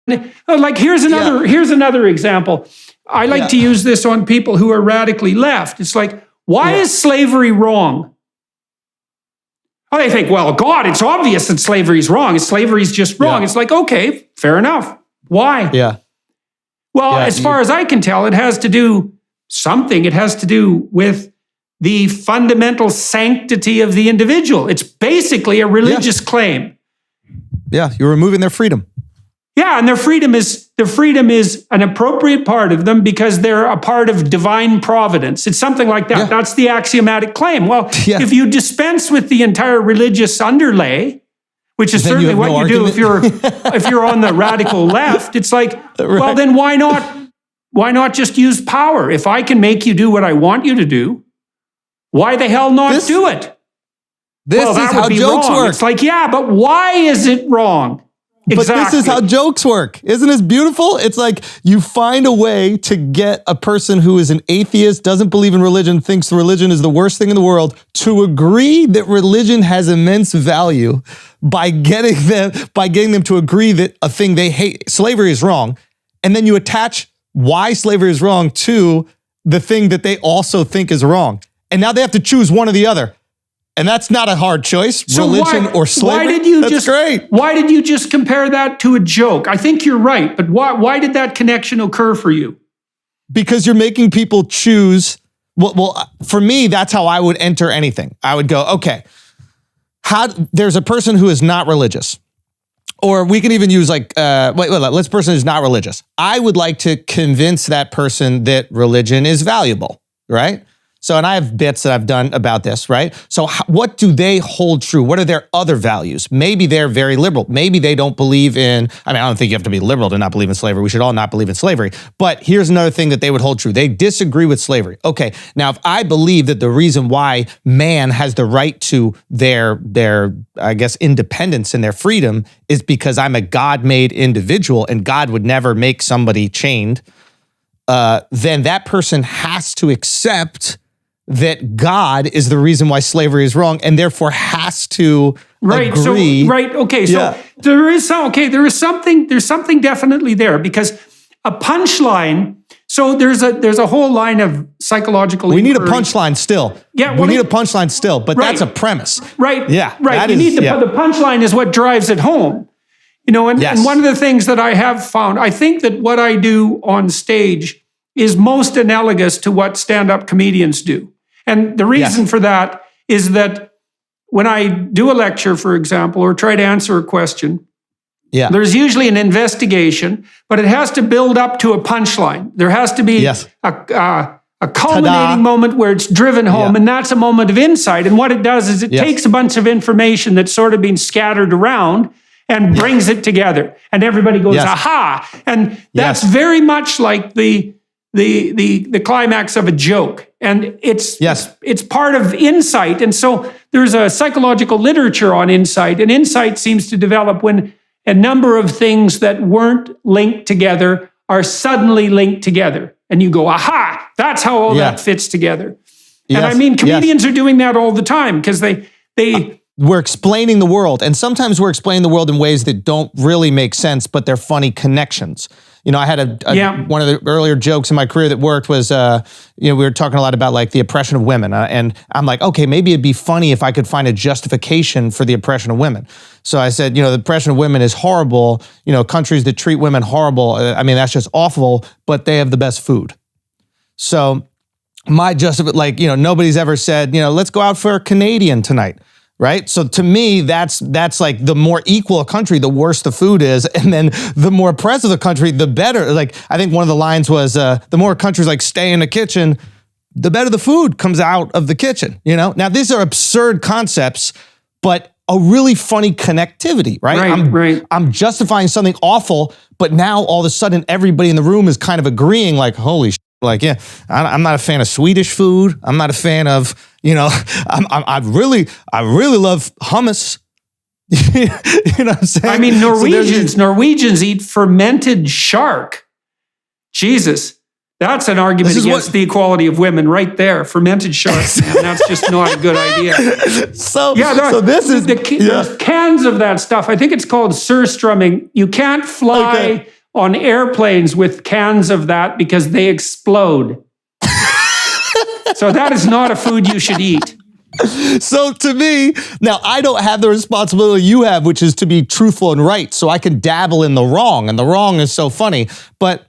Like here's another example. I like to use this on people who are radically left. It's like, why is slavery wrong? Oh, they think, well, God, it's obvious that slavery is wrong. Slavery is just wrong. It's like, okay, fair enough. Why? Yeah. Well, as far as I can tell, it has to do with the fundamental sanctity of the individual. It's basically a religious claim. Yeah, you're removing their freedom. Yeah, and their freedom is an appropriate part of them because they're a part of divine providence. It's something like that. Yeah. That's the axiomatic claim. Well, if you dispense with the entire religious underlay, which is certainly what you do if you're on the radical left, it's like, well, then why not just use power? If I can make you do what I want you to do, why the hell not do it? This is how jokes work. It's like, yeah, but why is it wrong? Exactly. But this is how jokes work. Isn't this beautiful? It's like you find a way to get a person who is an atheist, doesn't believe in religion, thinks religion is the worst thing in the world, to agree that religion has immense value by getting them to agree that a thing they hate, slavery, is wrong. And then you attach why slavery is wrong to the thing that they also think is wrong. And now they have to choose one or the other. And that's not a hard choice, religion or slavery. Great. Why did you just compare that to a joke? I think you're right, but why did that connection occur for you? Because you're making people choose. Well, for me, that's how I would enter anything. I would go, okay, there's a person who is not religious. Or we can even use let's person who's not religious. I would like to convince that person that religion is valuable, right? So, and I have bits that I've done about this, right? So what do they hold true? What are their other values? Maybe they're very liberal. Maybe they don't believe in, I don't think you have to be liberal to not believe in slavery. We should all not believe in slavery. But here's another thing that they would hold true. They disagree with slavery. Okay, now if I believe that the reason why man has the right to their I guess, independence and their freedom is because I'm a God-made individual and God would never make somebody chained, then that person has to accept that God is the reason why slavery is wrong, and therefore has to agree. There is something definitely there, because a punchline. So there's a whole line of psychological. We need a punchline still. Yeah, we need a punchline still, but that's a premise. Right. Yeah. Right. The punchline is what drives it home. And one of the things that I have found, I think that what I do on stage is most analogous to what stand-up comedians do. And the reason for that is that when I do a lecture, for example, or try to answer a question, there's usually an investigation, but it has to build up to a punchline. There has to be a culminating moment where it's driven home, and that's a moment of insight. And what it does is it takes a bunch of information that's sort of been scattered around and brings it together. And everybody goes, aha! And that's very much like the climax of a joke. And it's part of insight. And so there's a psychological literature on insight, and insight seems to develop when a number of things that weren't linked together are suddenly linked together. And you go, aha, that's how all that fits together. And comedians are doing that all the time because we're explaining the world, and sometimes we're explaining the world in ways that don't really make sense, but they're funny connections. I had one of the earlier jokes in my career that worked was, we were talking a lot about like the oppression of women. And I'm like, okay, maybe it'd be funny if I could find a justification for the oppression of women. So I said, the oppression of women is horrible. Countries that treat women horrible, that's just awful, but they have the best food. So my nobody's ever said, let's go out for a Canadian tonight. Right? So to me, that's like the more equal a country, the worse the food is. And then the more oppressive the country, the better. Like, I think one of the lines was, the more countries like stay in the kitchen, the better the food comes out of the kitchen, Now, these are absurd concepts, but a really funny connectivity, right? I'm justifying something awful, but now all of a sudden everybody in the room is kind of agreeing like, holy shit. Like, I'm not a fan of Swedish food. I'm not a fan of, I really love hummus. You know what I'm saying? Norwegians eat fermented shark. Jesus, that's an argument against the equality of women right there. Fermented shark, man, that's just not a good idea. There's cans of that stuff. I think it's called surströmming. You can't fly on airplanes with cans of that because they explode. So that is not a food you should eat. So to me, now I don't have the responsibility you have, which is to be truthful and right. So I can dabble in the wrong, and the wrong is so funny. But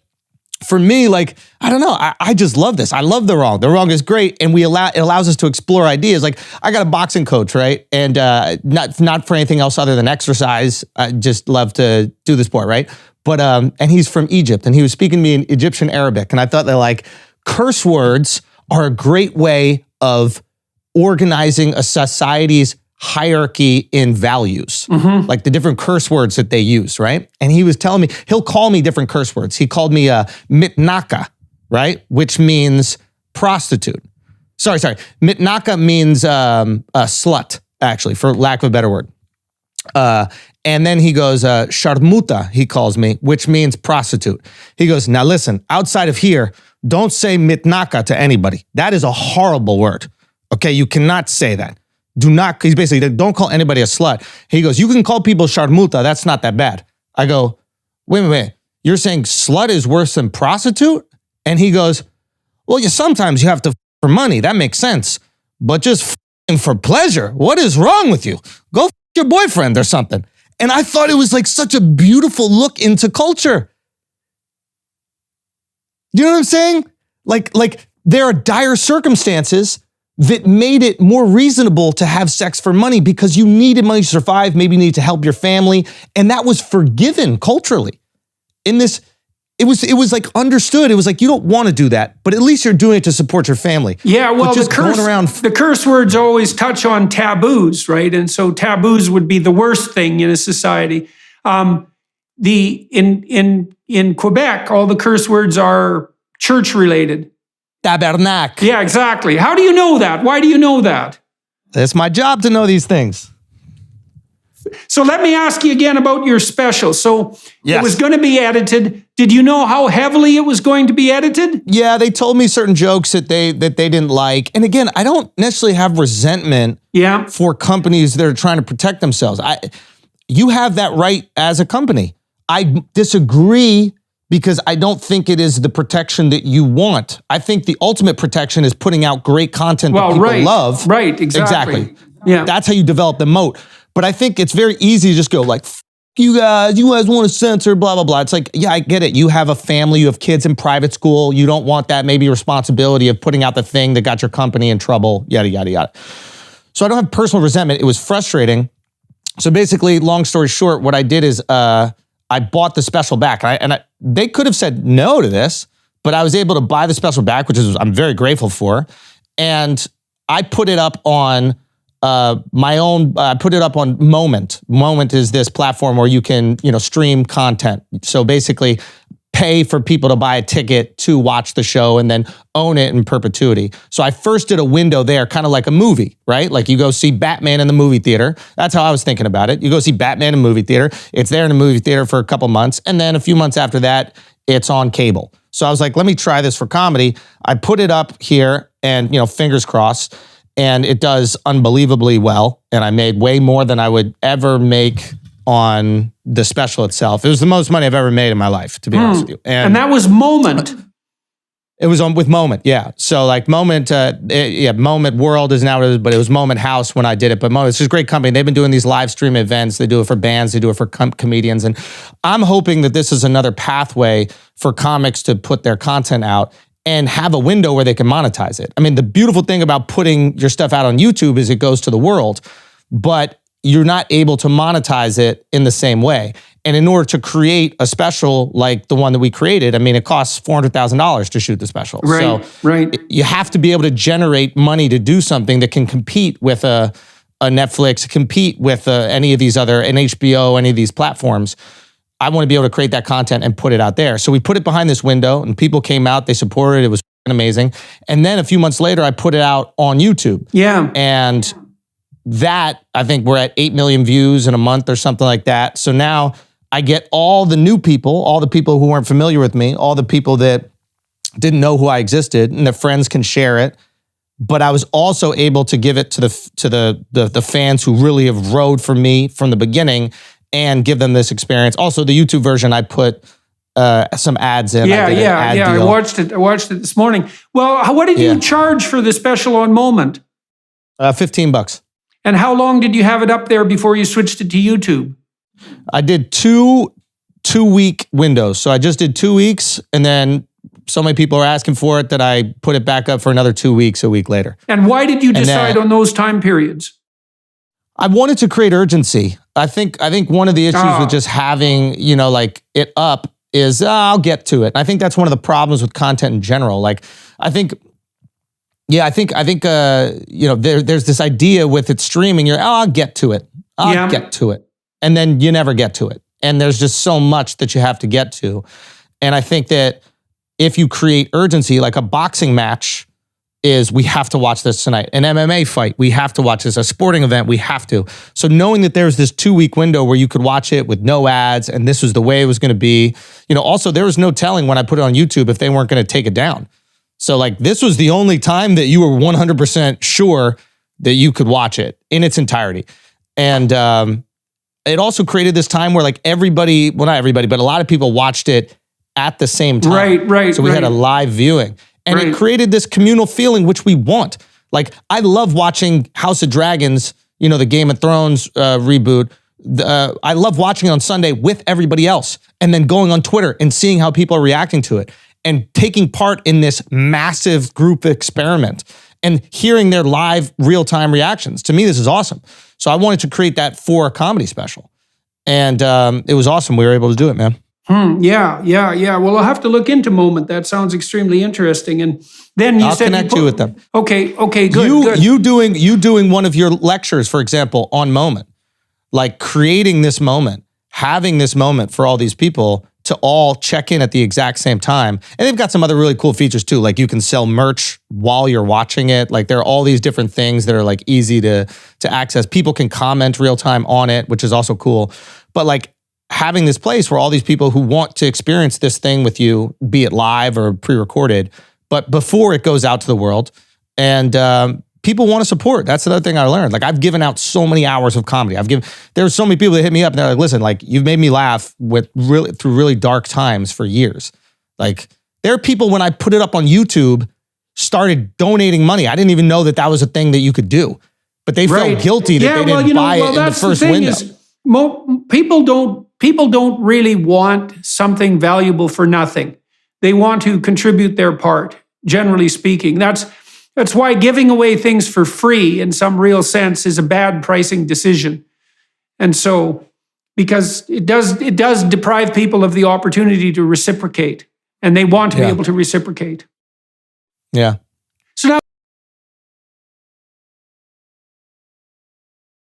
for me, like, I don't know, I just love this. I love the wrong. The wrong is great, and it allows us to explore ideas. Like, I got a boxing coach, right? And not for anything else other than exercise. I just love to do the sport, right? But and he's from Egypt, and he was speaking to me in Egyptian Arabic, and I thought that like curse words are a great way of organizing a society's hierarchy in values, like the different curse words that they use, right? And he was telling me, he'll call me different curse words. He called me mitnaka, right? Which means prostitute. Sorry. Mitnaka means a slut, actually, for lack of a better word. And then he goes, sharmuta, he calls me, which means prostitute. He goes, now listen, outside of here, don't say mitnaka to anybody. That is a horrible word. Okay, you cannot say that. Do not, he's basically, don't call anybody a slut. He goes, you can call people sharmuta, that's not that bad. I go, wait. You're saying slut is worse than prostitute? And he goes, well, sometimes you have to for money, that makes sense. But just for pleasure, what is wrong with you? Go your boyfriend or something. And I thought it was like such a beautiful look into culture. You know what I'm saying? Like there are dire circumstances that made it more reasonable to have sex for money because you needed money to survive, maybe you needed to help your family, and that was forgiven culturally. In this, it was like understood. It was like, you don't want to do that, but at least you're doing it to support your family. Yeah, well, the curse words always touch on taboos, right? And so taboos would be the worst thing in a society. In Quebec, all the curse words are church related. Tabernacle. Yeah, exactly. How do you know that? Why do you know that? It's my job to know these things. So let me ask you again about your special. So It was going to be edited. Did you know how heavily it was going to be edited? Yeah, they told me certain jokes that they didn't like. And again, I don't necessarily have resentment for companies that are trying to protect themselves. You have that right as a company. I disagree because I don't think it is the protection that you want. I think the ultimate protection is putting out great content that people love. Right, exactly. Yeah. That's how you develop the moat. But I think it's very easy to just go like, you guys want to censor, blah, blah, blah. It's like, yeah, I get it. You have a family, you have kids in private school. You don't want that maybe responsibility of putting out the thing that got your company in trouble, yada, yada, yada. So I don't have personal resentment. It was frustrating. So basically, long story short, what I did is I bought the special back. They could have said no to this, but I was able to buy the special back, which I'm very grateful for. And I put it up on my own, I put it up on Moment. Moment is this platform where you can, stream content. So basically pay for people to buy a ticket to watch the show and then own it in perpetuity. So I first did a window there, kind of like a movie, right? Like you go see Batman in the movie theater. That's how I was thinking about it. You go see Batman in the movie theater. It's there in the movie theater for a couple months. And then a few months after that, it's on cable. So I was like, let me try this for comedy. I put it up here and, fingers crossed. And it does unbelievably well. And I made way more than I would ever make on the special itself. It was the most money I've ever made in my life, to be honest with you. And that was Moment. It was on with Moment, yeah. So like Moment, Moment World is now what it is, but it was Moment House when I did it. But Moment, it's just a great company. They've been doing these live stream events. They do it for bands. They do it for comedians. And I'm hoping that this is another pathway for comics to put their content out and have a window where they can monetize it. I mean, the beautiful thing about putting your stuff out on YouTube is it goes to the world, but you're not able to monetize it in the same way. And in order to create a special like the one that we created, I mean, it costs $400,000 to shoot the special. Right. You have to be able to generate money to do something that can compete with a Netflix, compete with any of these other, an HBO, any of these platforms. I want to be able to create that content and put it out there. So we put it behind this window and people came out, they supported it. It was amazing. And then a few months later, I put it out on YouTube. Yeah. And that, I think we're at 8 million views in a month or something like that. So now I get all the new people, all the people who weren't familiar with me, all the people that didn't know who I existed, and their friends can share it. But I was also able to give it to the fans who really have rode for me from the beginning and give them this experience. Also, the YouTube version, I put some ads in. Yeah. I watched it this morning. Well, what did you charge for the special on Moment? $15. And how long did you have it up there before you switched it to YouTube? I did two-week windows. So I just did 2 weeks, and then so many people are asking for it that I put it back up for another 2 weeks a week later. And why did you decide on those time periods? I wanted to create urgency. I think one of the issues with just having, like it up is I'll get to it. And I think that's one of the problems with content in general. Like I think there's this idea with it streaming, I'll get to it. I'll get to it. And then you never get to it. And there's just so much that you have to get to. And I think that if you create urgency, like a boxing match is we have to watch this tonight. An MMA fight, we have to watch this. A sporting event, we have to. So knowing that there's this 2 week window where you could watch it with no ads and this was the way it was going to be, also there was no telling when I put it on YouTube if they weren't going to take it down. So like this was the only time that you were 100% sure that you could watch it in its entirety. And it also created this time where like everybody, well not everybody, but a lot of people watched it at the same time. Right. So we had a live viewing. And it created this communal feeling, which we want. Like, I love watching House of Dragons, the Game of Thrones reboot. I love watching it on Sunday with everybody else and then going on Twitter and seeing how people are reacting to it and taking part in this massive group experiment and hearing their live real-time reactions. To me, this is awesome. So I wanted to create that for a comedy special. And it was awesome. We were able to do it, man. Yeah. Well, I'll have to look into Moment. That sounds extremely interesting. And then I'll connect you with them. Okay, good. You doing one of your lectures, for example, on Moment, like creating this moment, having this moment for all these people to all check in at the exact same time. And they've got some other really cool features too. Like you can sell merch while you're watching it. Like there are all these different things that are like easy to access. People can comment real time on it, which is also cool. But like, having this place where all these people who want to experience this thing with you, be it live or pre-recorded, but before it goes out to the world, and people want to support. That's another thing I learned. Like I've given out so many hours of comedy. There's so many people that hit me up and they're like, listen, like you've made me laugh through really dark times for years. Like there are people when I put it up on YouTube started donating money. I didn't even know that was a thing that you could do, but they felt guilty that they didn't buy it in the first window. People don't really want something valuable for nothing. They want to contribute their part, generally speaking. That's why giving away things for free in some real sense is a bad pricing decision. And so, because it does deprive people of the opportunity to reciprocate, and they want to be able to reciprocate. Yeah.